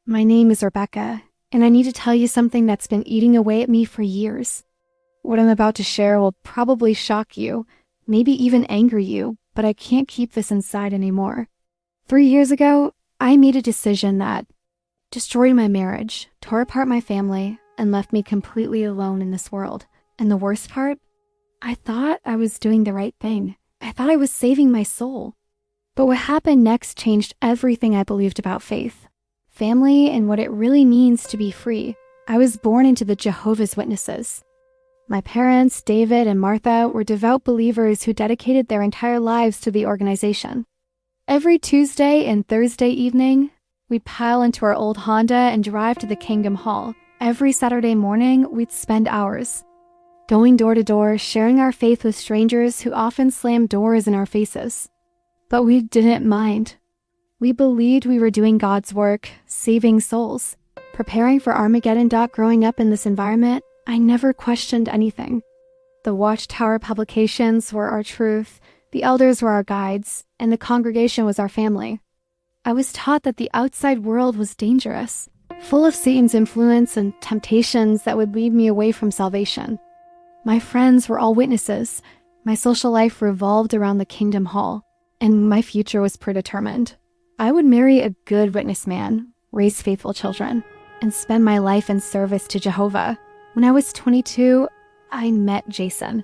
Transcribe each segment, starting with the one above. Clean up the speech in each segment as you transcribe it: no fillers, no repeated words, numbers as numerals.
My name is Rebecca, and I need to tell you something that's been eating away at me for years. What I'm about to share will probably shock you, maybe even anger you, but I can't keep this inside anymore. 3 years ago, I made a decision that destroyed my marriage, tore apart my family, and left me completely alone in this world. And the worst part? I thought I was doing the right thing. I thought I was saving my soul. But what happened next changed everything I believed about faith, family, and what it really means to be free. I was born into the Jehovah's Witnesses. My parents, David and Martha, were devout believers who dedicated their entire lives to the organization. Every Tuesday and Thursday evening, we'd pile into our old Honda and drive to the Kingdom Hall. Every Saturday morning, we'd spend hours going door to door, sharing our faith with strangers who often slammed doors in our faces. But we didn't mind. We believed we were doing God's work, saving souls. Preparing for Armageddon. Growing up in this environment, I never questioned anything. The Watchtower publications were our truth, the elders were our guides, and the congregation was our family. I was taught that the outside world was dangerous, full of Satan's influence and temptations that would lead me away from salvation. My friends were all witnesses. My social life revolved around the Kingdom Hall, and my future was predetermined. I would marry a good witness man, raise faithful children, and spend my life in service to Jehovah. When I was 22, I met Jason.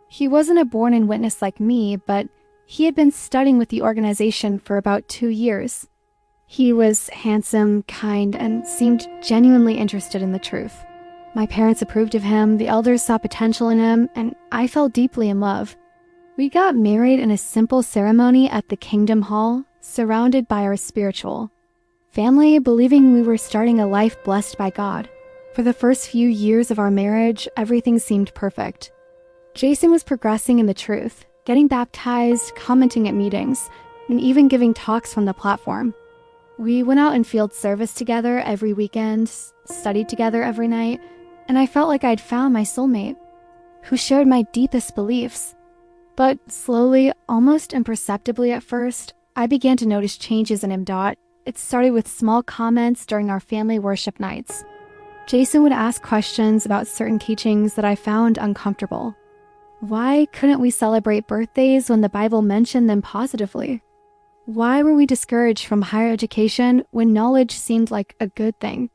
He wasn't a born-in witness like me, but he had been studying with the organization for about 2 years. He was handsome, kind, and seemed genuinely interested in the truth. My parents approved of him, the elders saw potential in him, and I fell deeply in love. We got married in a simple ceremony at the Kingdom Hall, surrounded by our spiritual family, believing we were starting a life blessed by God. For the first few years of our marriage, everything seemed perfect. Jason was progressing in the truth, getting baptized, commenting at meetings, and even giving talks from the platform. We went out in field service together every weekend, studied together every night, and I felt like I'd found my soulmate, who shared my deepest beliefs. But slowly, almost imperceptibly at first, I began to notice changes in him. It started with small comments during our family worship nights. Jason would ask questions about certain teachings that I found uncomfortable. Why couldn't we celebrate birthdays when the Bible mentioned them positively? Why were we discouraged from higher education when knowledge seemed like a good thing?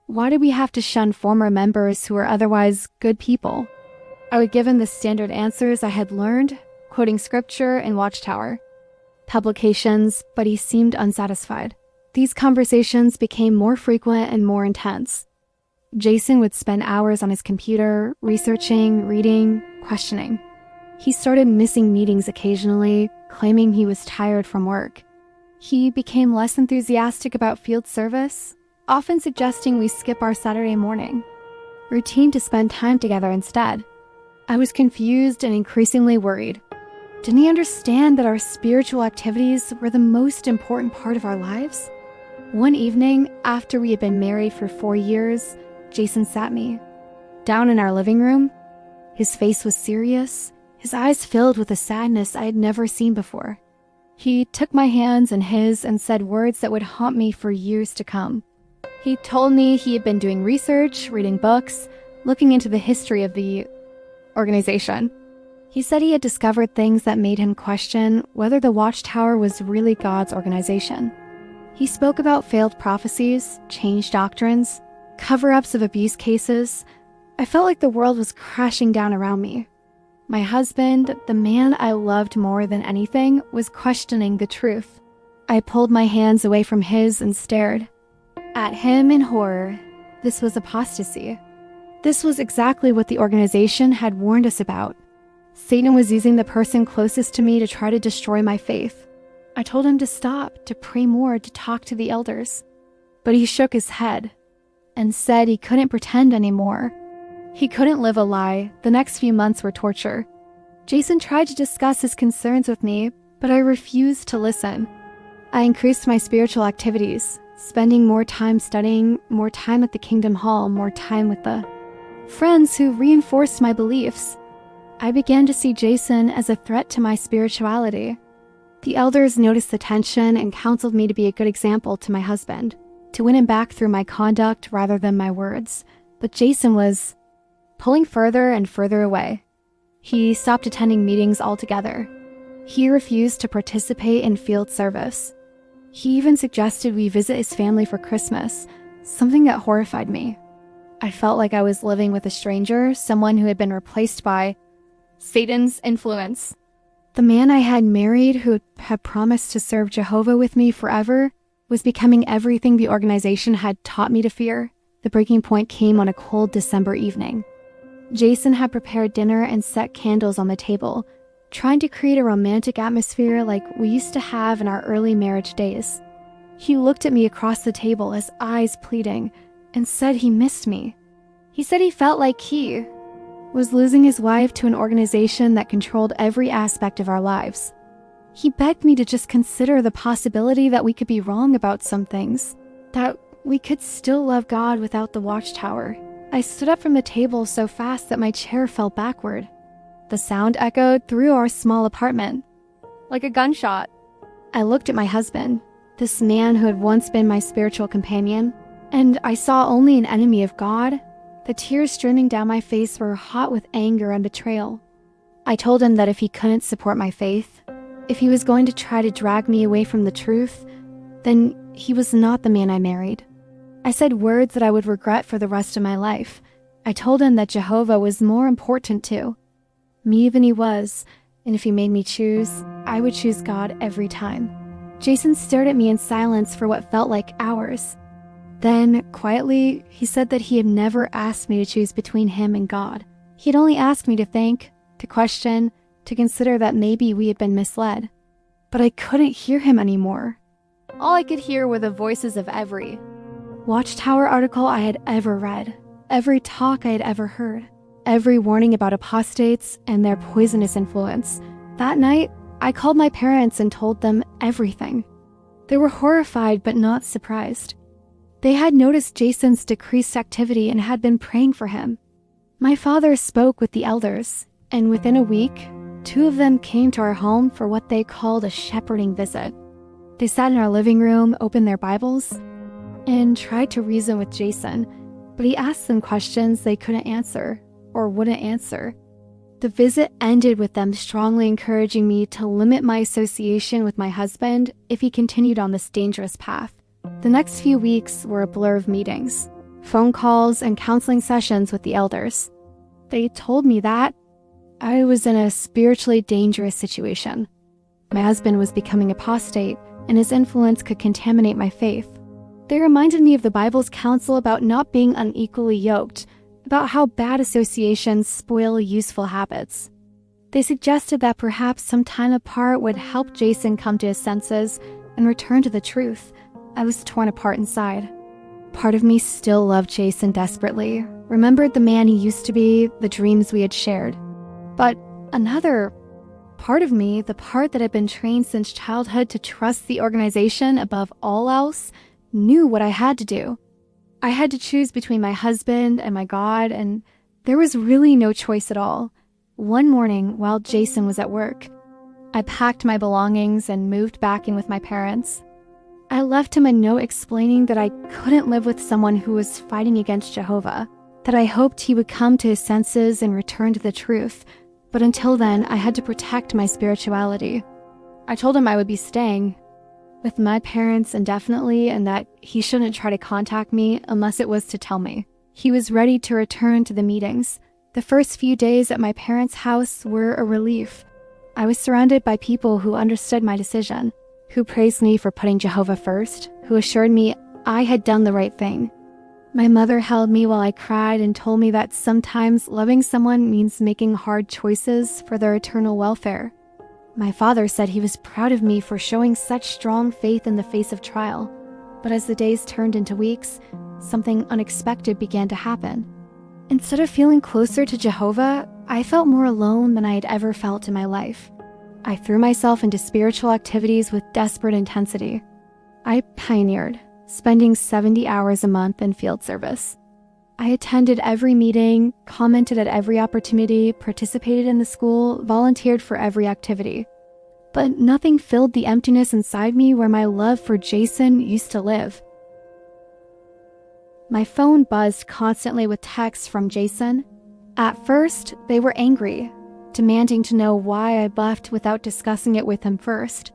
Why did we have to shun former members who were otherwise good people? I would give him the standard answers I had learned, quoting scripture and Watchtower publications, but he seemed unsatisfied. These conversations became more frequent and more intense. Jason would spend hours on his computer, researching, reading, questioning. He started missing meetings occasionally, claiming he was tired from work. He became less enthusiastic about field service, often suggesting we skip our Saturday morning routine to spend time together instead. I was confused and increasingly worried. Didn't he understand that our spiritual activities were the most important part of our lives? One evening, after we had been married for 4 years, Jason sat me down in our living room. His face was serious, his eyes filled with a sadness I had never seen before. He took my hands in his and said words that would haunt me for years to come. He told me he had been doing research, reading books, looking into the history of the organization. He said he had discovered things that made him question whether the Watchtower was really God's organization. He spoke about failed prophecies, changed doctrines, cover-ups of abuse cases. I felt like the world was crashing down around me. My husband, the man I loved more than anything, was questioning the truth. I pulled my hands away from his and stared at him in horror. This was apostasy. This was exactly what the organization had warned us about. Satan was using the person closest to me to try to destroy my faith. I told him to stop, to pray more, to talk to the elders. But he shook his head and said he couldn't pretend anymore. He couldn't live a lie. The next few months were torture. Jason tried to discuss his concerns with me, but I refused to listen. I increased my spiritual activities, spending more time studying, more time at the Kingdom Hall, more time with the friends who reinforced my beliefs. I began to see Jason as a threat to my spirituality. The elders noticed the tension and counseled me to be a good example to my husband, to win him back through my conduct rather than my words. But Jason was pulling further and further away. He stopped attending meetings altogether. He refused to participate in field service. He even suggested we visit his family for Christmas, something that horrified me. I felt like I was living with a stranger, someone who had been replaced by Satan's influence. The man I had married, who had promised to serve Jehovah with me forever, was becoming everything the organization had taught me to fear. The breaking point came on a cold December evening. Jason had prepared dinner and set candles on the table, trying to create a romantic atmosphere like we used to have in our early marriage days. He looked at me across the table, his eyes pleading, and said he missed me. He said he felt like he was losing his wife to an organization that controlled every aspect of our lives. He begged me to just consider the possibility that we could be wrong about some things, that we could still love God without the watchtower. I stood up from the table so fast that my chair fell backward. The sound echoed through our small apartment, like a gunshot. I looked at my husband, this man who had once been my spiritual companion, and I saw only an enemy of God. The tears streaming down my face were hot with anger and betrayal. I told him that if he couldn't support my faith, if he was going to try to drag me away from the truth, then he was not the man I married. I said words that I would regret for the rest of my life. I told him that Jehovah was more important too. Me than he was, and if he made me choose, I would choose God every time. Jason stared at me in silence for what felt like hours. Then, quietly, he said that he had never asked me to choose between him and God. He had only asked me to think, to question, to consider that maybe we had been misled. But I couldn't hear him anymore. All I could hear were the voices of every Watchtower article I had ever read, every talk I had ever heard, every warning about apostates and their poisonous influence. That night, I called my parents and told them everything. They were horrified but not surprised. They had noticed Jason's decreased activity and had been praying for him. My father spoke with the elders, and within a week, 2 of them came to our home for what they called a shepherding visit. They sat in our living room, opened their Bibles, and tried to reason with Jason, but he asked them questions they couldn't answer or wouldn't answer. The visit ended with them strongly encouraging me to limit my association with my husband if he continued on this dangerous path. The next few weeks were a blur of meetings, phone calls, and counseling sessions with the elders. They told me that I was in a spiritually dangerous situation. My husband was becoming apostate, and his influence could contaminate my faith. They reminded me of the Bible's counsel about not being unequally yoked, about how bad associations spoil useful habits. They suggested that perhaps some time apart would help Jason come to his senses and return to the truth. I was torn apart inside. Part of me still loved Jason desperately, remembered the man he used to be, the dreams we had shared. But another part of me, the part that had been trained since childhood to trust the organization above all else, knew what I had to do. I had to choose between my husband and my God, and there was really no choice at all. One morning, while Jason was at work, I packed my belongings and moved back in with my parents. I left him a note explaining that I couldn't live with someone who was fighting against Jehovah, that I hoped he would come to his senses and return to the truth, but until then, I had to protect my spirituality. I told him I would be staying with my parents indefinitely and that he shouldn't try to contact me unless it was to tell me. He was ready to return to the meetings. The first few days at my parents' house were a relief. I was surrounded by people who understood my decision, who praised me for putting Jehovah first, who assured me I had done the right thing. My mother held me while I cried and told me that sometimes loving someone means making hard choices for their eternal welfare. My father said he was proud of me for showing such strong faith in the face of trial. But as the days turned into weeks, something unexpected began to happen. Instead of feeling closer to Jehovah, I felt more alone than I had ever felt in my life. I threw myself into spiritual activities with desperate intensity. I pioneered, spending 70 hours a month in field service. I attended every meeting, commented at every opportunity, participated in the school, volunteered for every activity. But nothing filled the emptiness inside me where my love for Jason used to live. My phone buzzed constantly with texts from Jason. At first, they were angry, demanding to know why I left without discussing it with him first.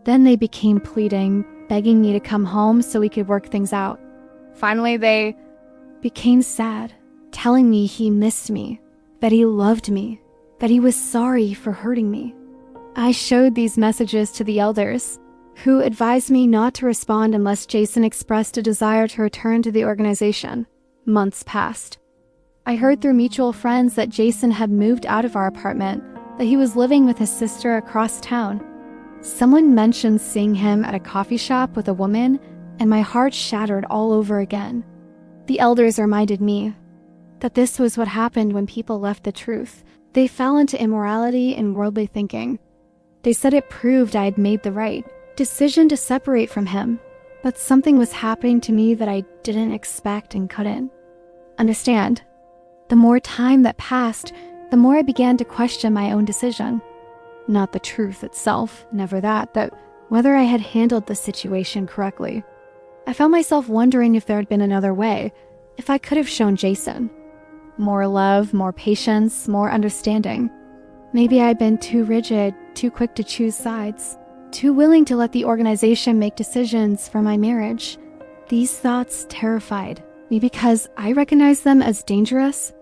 Then they became pleading, begging me to come home so we could work things out. Finally, they became sad, telling me he missed me, that he loved me, that he was sorry for hurting me. I showed these messages to the elders, who advised me not to respond unless Jason expressed a desire to return to the organization. Months passed. I heard through mutual friends that Jason had moved out of our apartment, that he was living with his sister across town. Someone mentioned seeing him at a coffee shop with a woman, and my heart shattered all over again. The elders reminded me that this was what happened when people left the truth. They fell into immorality and worldly thinking. They said it proved I had made the right decision to separate from him, but something was happening to me that I didn't expect and couldn't understand. The more time that passed, the more I began to question my own decision. Not the truth itself, never that whether I had handled the situation correctly. I found myself wondering if there had been another way, if I could have shown Jason more love, more patience, more understanding. Maybe I'd been too rigid, too quick to choose sides, too willing to let the organization make decisions for my marriage. These thoughts terrified me because I recognized them as dangerous.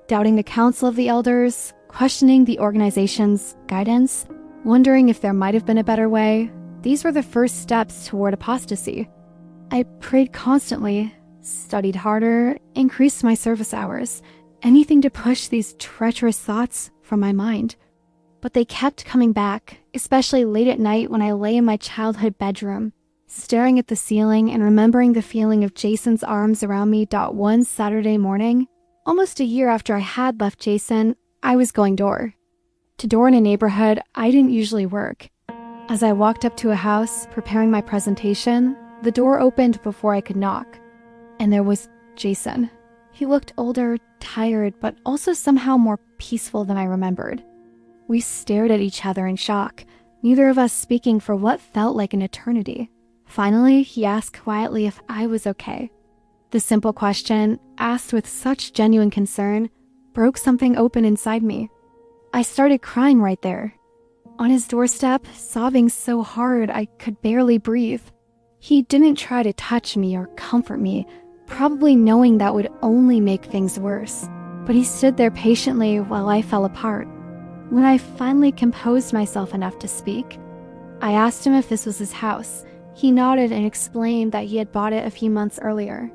Doubting the counsel of the elders, questioning the organization's guidance, wondering if there might have been a better way. These were the first steps toward apostasy. I prayed constantly, studied harder, increased my service hours, anything to push these treacherous thoughts from my mind. But they kept coming back, especially late at night when I lay in my childhood bedroom, staring at the ceiling and remembering the feeling of Jason's arms around me. One Saturday morning, almost a year after I had left Jason, I was going door to door in a neighborhood I didn't usually work. As I walked up to a house, preparing my presentation, the door opened before I could knock, and there was Jason. He looked older, tired, but also somehow more peaceful than I remembered. We stared at each other in shock, neither of us speaking for what felt like an eternity. Finally, he asked quietly if I was okay. The simple question, asked with such genuine concern, broke something open inside me. I started crying right there, on his doorstep, sobbing so hard I could barely breathe. He didn't try to touch me or comfort me, probably knowing that would only make things worse. But he stood there patiently while I fell apart. When I finally composed myself enough to speak, I asked him if this was his house. He nodded and explained that he had bought it a few months earlier.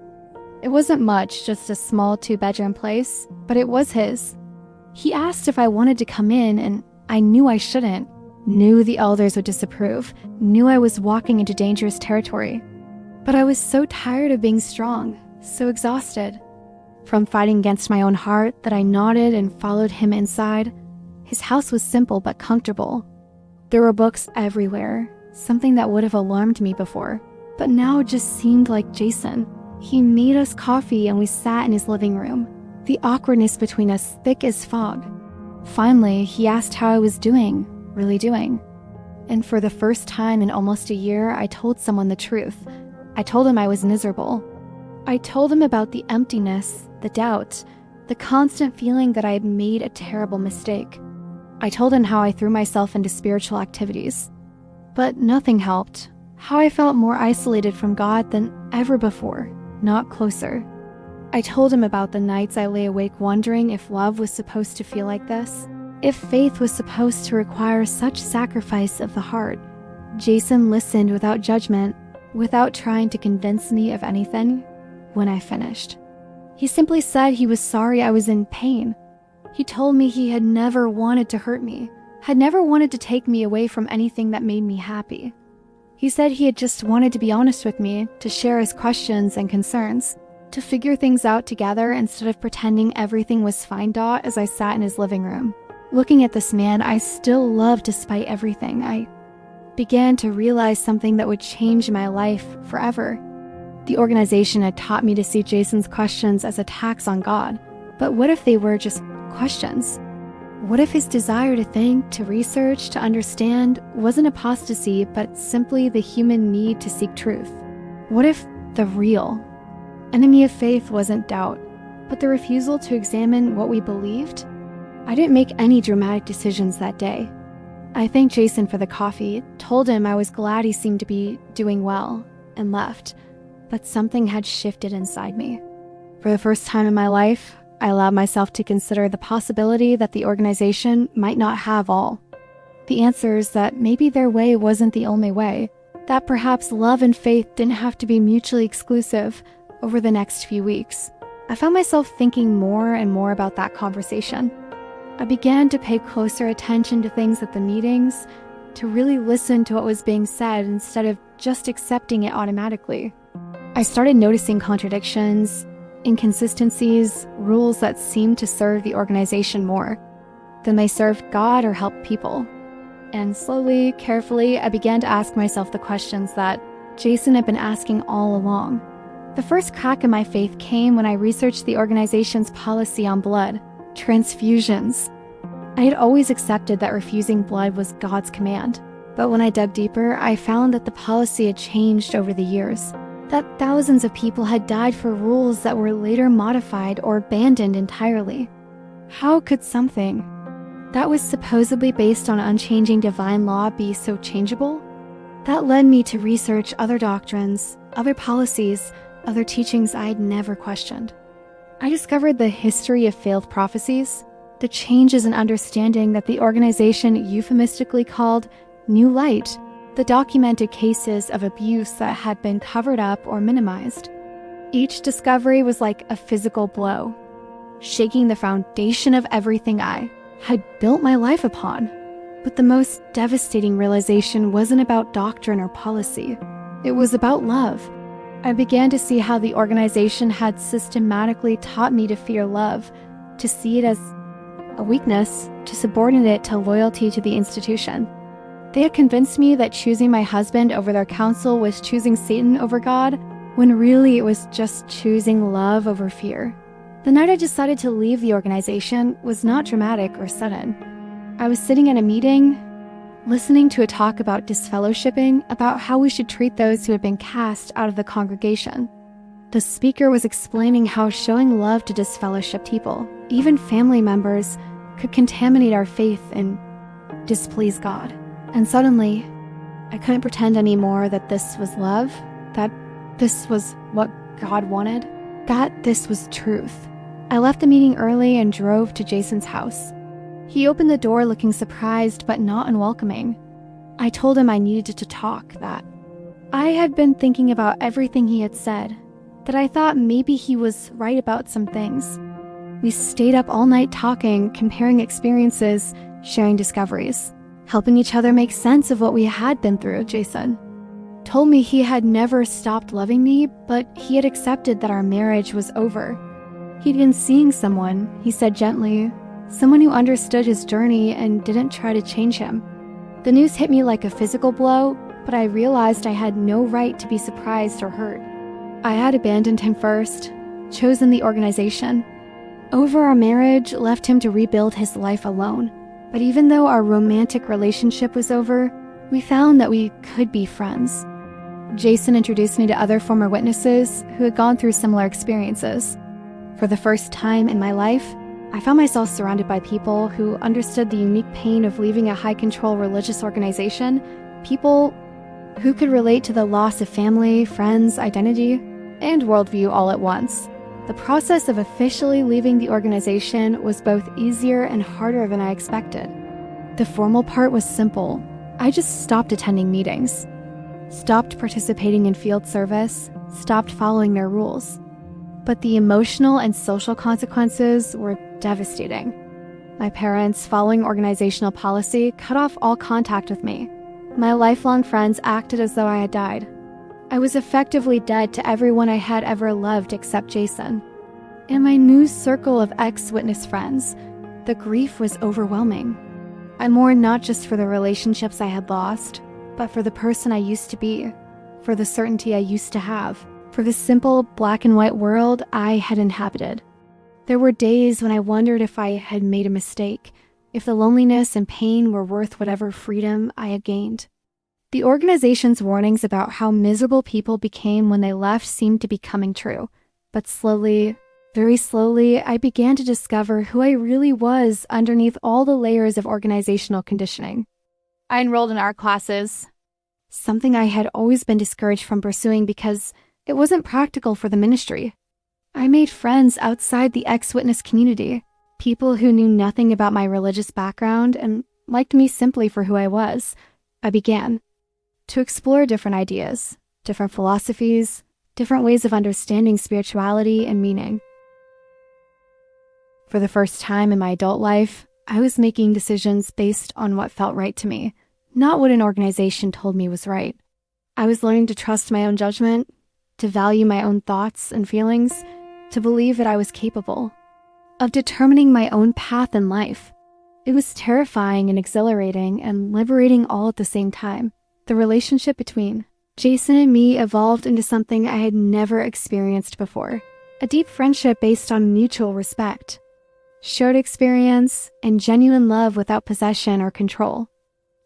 It wasn't much, just a small 2-bedroom place, but it was his. He asked if I wanted to come in, and I knew I shouldn't. Knew the elders would disapprove, knew I was walking into dangerous territory. But I was so tired of being strong, so exhausted from fighting against my own heart that I nodded and followed him inside. His house was simple but comfortable. There were books everywhere, something that would have alarmed me before, but now just seemed like Jason. He made us coffee and we sat in his living room, the awkwardness between us thick as fog. Finally, he asked how I was doing, really doing. And for the first time in almost a year, I told someone the truth. I told him I was miserable. I told him about the emptiness, the doubt, the constant feeling that I had made a terrible mistake. I told him how I threw myself into spiritual activities. But nothing helped. How I felt more isolated from God than ever before, not closer. I told him about the nights I lay awake wondering if love was supposed to feel like this, if faith was supposed to require such sacrifice of the heart. Jason listened without judgment, without trying to convince me of anything. When I finished, he simply said he was sorry I was in pain. He told me he had never wanted to hurt me, had never wanted to take me away from anything that made me happy. He said he had just wanted to be honest with me, to share his questions and concerns, to figure things out together instead of pretending everything was fine. As I sat in his living room, looking at this man I still loved despite everything, I began to realize something that would change my life forever. The organization had taught me to see Jason's questions as attacks on God, but what if they were just questions? What if his desire to think, to research, to understand wasn't apostasy, but simply the human need to seek truth? What if the real, enemy of faith wasn't doubt, but the refusal to examine what we believed. I didn't make any dramatic decisions that day. I thanked Jason for the coffee, told him I was glad he seemed to be doing well, and left. But something had shifted inside me. For the first time in my life, I allowed myself to consider the possibility that the organization might not have all the answers, that maybe their way wasn't the only way, that perhaps love and faith didn't have to be mutually exclusive over the next few weeks. I found myself thinking more and more about that conversation. I began to pay closer attention to things at the meetings, to really listen to what was being said instead of just accepting it automatically. I started noticing contradictions, inconsistencies, rules that seemed to serve the organization more than they served God or helped people. And slowly, carefully, I began to ask myself the questions that Jason had been asking all along. The first crack in my faith came when I researched the organization's policy on blood, transfusions. I had always accepted that refusing blood was God's command, but when I dug deeper, I found that the policy had changed over the years, that thousands of people had died for rules that were later modified or abandoned entirely. How could something that was supposedly based on unchanging divine law be so changeable? That led me to research other doctrines, other policies, other teachings I'd never questioned. I discovered the history of failed prophecies, the changes in understanding that the organization euphemistically called New Light, the documented cases of abuse that had been covered up or minimized. Each discovery was like a physical blow, shaking the foundation of everything I had built my life upon. But the most devastating realization wasn't about doctrine or policy. It was about love. I began to see how the organization had systematically taught me to fear love, to see it as a weakness, to subordinate it to loyalty to the institution. They had convinced me that choosing my husband over their counsel was choosing Satan over God, when really it was just choosing love over fear. The night I decided to leave the organization was not dramatic or sudden. I was sitting at a meeting, listening to a talk about disfellowshipping, about how we should treat those who had been cast out of the congregation. The speaker was explaining how showing love to disfellowshipped people, even family members, could contaminate our faith and displease God. And suddenly, I couldn't pretend anymore that this was love, that this was what God wanted, that this was truth. I left the meeting early and drove to Jason's house. He opened the door looking surprised but not unwelcoming. I told him I needed to talk, that I had been thinking about everything he had said, that I thought maybe he was right about some things. We stayed up all night talking, comparing experiences, sharing discoveries, helping each other make sense of what we had been through. Jason told me he had never stopped loving me, but he had accepted that our marriage was over. He'd been seeing someone, he said gently, someone who understood his journey and didn't try to change him. The news hit me like a physical blow, but I realized I had no right to be surprised or hurt. I had abandoned him first, chosen the organization. Over our marriage, left him to rebuild his life alone. But even though our romantic relationship was over, we found that we could be friends. Jason introduced me to other former witnesses who had gone through similar experiences. For the first time in my life, I found myself surrounded by people who understood the unique pain of leaving a high-control religious organization, people who could relate to the loss of family, friends, identity, and worldview all at once. The process of officially leaving the organization was both easier and harder than I expected. The formal part was simple. I just stopped attending meetings, stopped participating in field service, stopped following their rules. But the emotional and social consequences were devastating. My parents, following organizational policy, cut off all contact with me. My lifelong friends acted as though I had died. I was effectively dead to everyone I had ever loved except Jason. In my new circle of ex-witness friends, the grief was overwhelming. I mourned not just for the relationships I had lost, but for the person I used to be, for the certainty I used to have, for the simple black and white world I had inhabited. There were days when I wondered if I had made a mistake, if the loneliness and pain were worth whatever freedom I had gained. The organization's warnings about how miserable people became when they left seemed to be coming true. But slowly, very slowly, I began to discover who I really was underneath all the layers of organizational conditioning. I enrolled in art classes, something I had always been discouraged from pursuing because it wasn't practical for the ministry. I made friends outside the ex-witness community, people who knew nothing about my religious background and liked me simply for who I was. I began to explore different ideas, different philosophies, different ways of understanding spirituality and meaning. For the first time in my adult life, I was making decisions based on what felt right to me, not what an organization told me was right. I was learning to trust my own judgment, to value my own thoughts and feelings, to believe that I was capable of determining my own path in life. It was terrifying and exhilarating and liberating all at the same time. The relationship between Jason and me evolved into something I had never experienced before, a deep friendship based on mutual respect, shared experience, and genuine love without possession or control.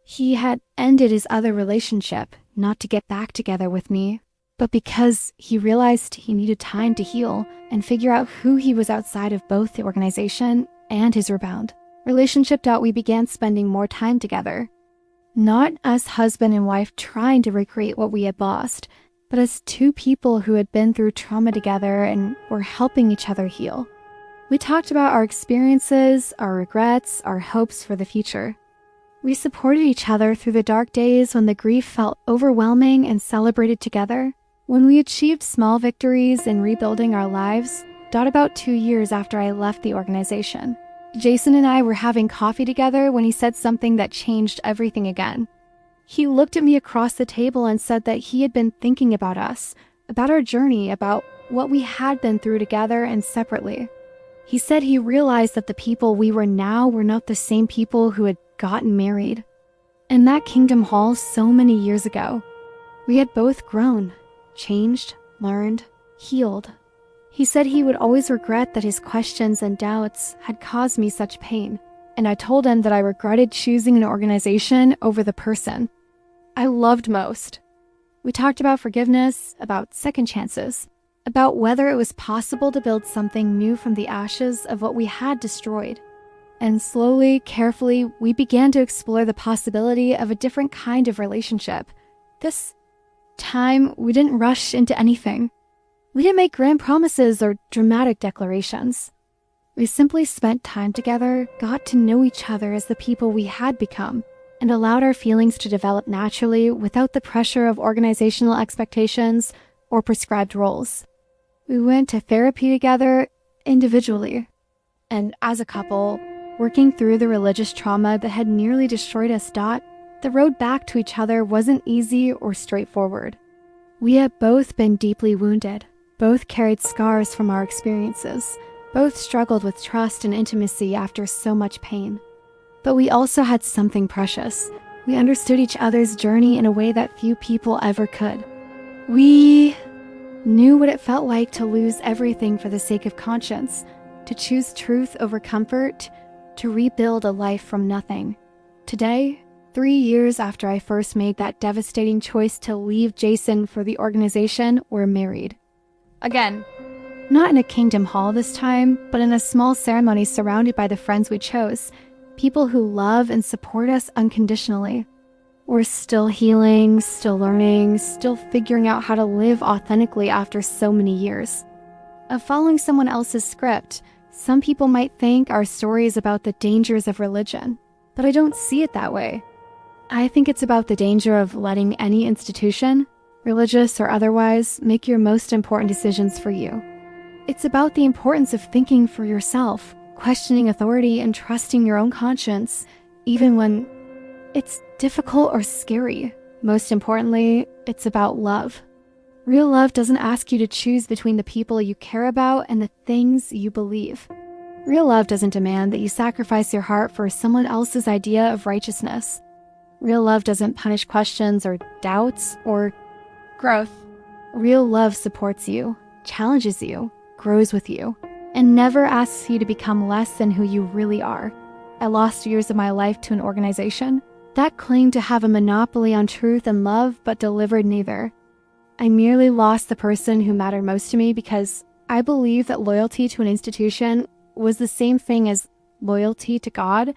He had ended his other relationship, not to get back together with me, but because he realized he needed time to heal and figure out who he was outside of both the organization and his rebound. Relationship out, we began spending more time together. Not as husband and wife trying to recreate what we had lost, but as two people who had been through trauma together and were helping each other heal. We talked about our experiences, our regrets, our hopes for the future. We supported each other through the dark days when the grief felt overwhelming and celebrated together. When we achieved small victories in rebuilding our lives, about 2 years after I left the organization, Jason and I were having coffee together when he said something that changed everything again. He looked at me across the table and said that he had been thinking about us, about our journey, about what we had been through together and separately. He said he realized that the people we were now were not the same people who had gotten married. In that Kingdom Hall so many years ago, we had both grown, changed, learned, healed. He said he would always regret that his questions and doubts had caused me such pain, and I told him that I regretted choosing an organization over the person I loved most. We talked about forgiveness, about second chances, about whether it was possible to build something new from the ashes of what we had destroyed. And slowly, carefully, we began to explore the possibility of a different kind of relationship. This time, we didn't rush into anything. We didn't make grand promises or dramatic declarations. We simply spent time together, got to know each other as the people we had become, and allowed our feelings to develop naturally without the pressure of organizational expectations or prescribed roles. We went to therapy together individually, and as a couple, working through the religious trauma that had nearly destroyed us. The road back to each other wasn't easy or straightforward. We had both been deeply wounded, both carried scars from our experiences, both struggled with trust and intimacy after so much pain. But we also had something precious. We understood each other's journey in a way that few people ever could. We knew what it felt like to lose everything for the sake of conscience, to choose truth over comfort, to rebuild a life from nothing. Today, 3 years after I first made that devastating choice to leave Jason for the organization, we're married. Again, not in a Kingdom Hall this time, but in a small ceremony surrounded by the friends we chose, people who love and support us unconditionally. We're still healing, still learning, still figuring out how to live authentically after so many years of following someone else's script. Some people might think our story is about the dangers of religion, but I don't see it that way. I think it's about the danger of letting any institution, religious or otherwise, make your most important decisions for you. It's about the importance of thinking for yourself, questioning authority, and trusting your own conscience, even when it's difficult or scary. Most importantly, it's about love. Real love doesn't ask you to choose between the people you care about and the things you believe. Real love doesn't demand that you sacrifice your heart for someone else's idea of righteousness. Real love doesn't punish questions or doubts or growth. Real love supports you, challenges you, grows with you, and never asks you to become less than who you really are. I lost years of my life to an organization that claimed to have a monopoly on truth and love but delivered neither. I merely lost the person who mattered most to me because I believe that loyalty to an institution was the same thing as loyalty to God,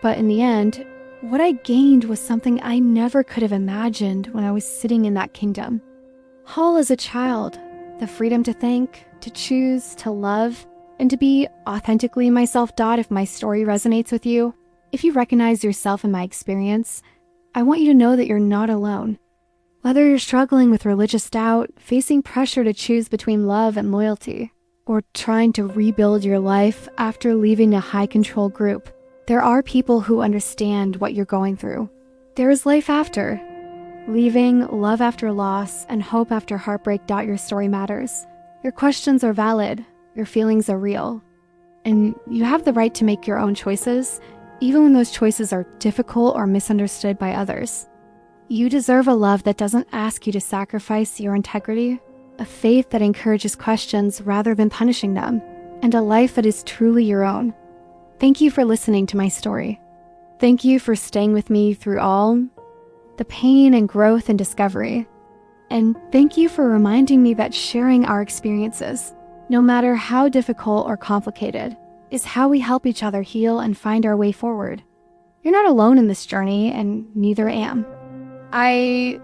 but in the end, what I gained was something I never could have imagined when I was sitting in that kingdom. All as a child, the freedom to think, to choose, to love, and to be authentically myself. If my story resonates with you, if you recognize yourself in my experience, I want you to know that you're not alone. Whether you're struggling with religious doubt, facing pressure to choose between love and loyalty, or trying to rebuild your life after leaving a high-control group, there are people who understand what you're going through. There is life after. Leaving, love after loss, and hope after heartbreak. Your story matters. Your questions are valid. Your feelings are real. And you have the right to make your own choices, even when those choices are difficult or misunderstood by others. You deserve a love that doesn't ask you to sacrifice your integrity, a faith that encourages questions rather than punishing them, and a life that is truly your own. Thank you for listening to my story. Thank you for staying with me through all the pain and growth and discovery. And thank you for reminding me that sharing our experiences, no matter how difficult or complicated, is how we help each other heal and find our way forward. You're not alone in this journey, and neither am I.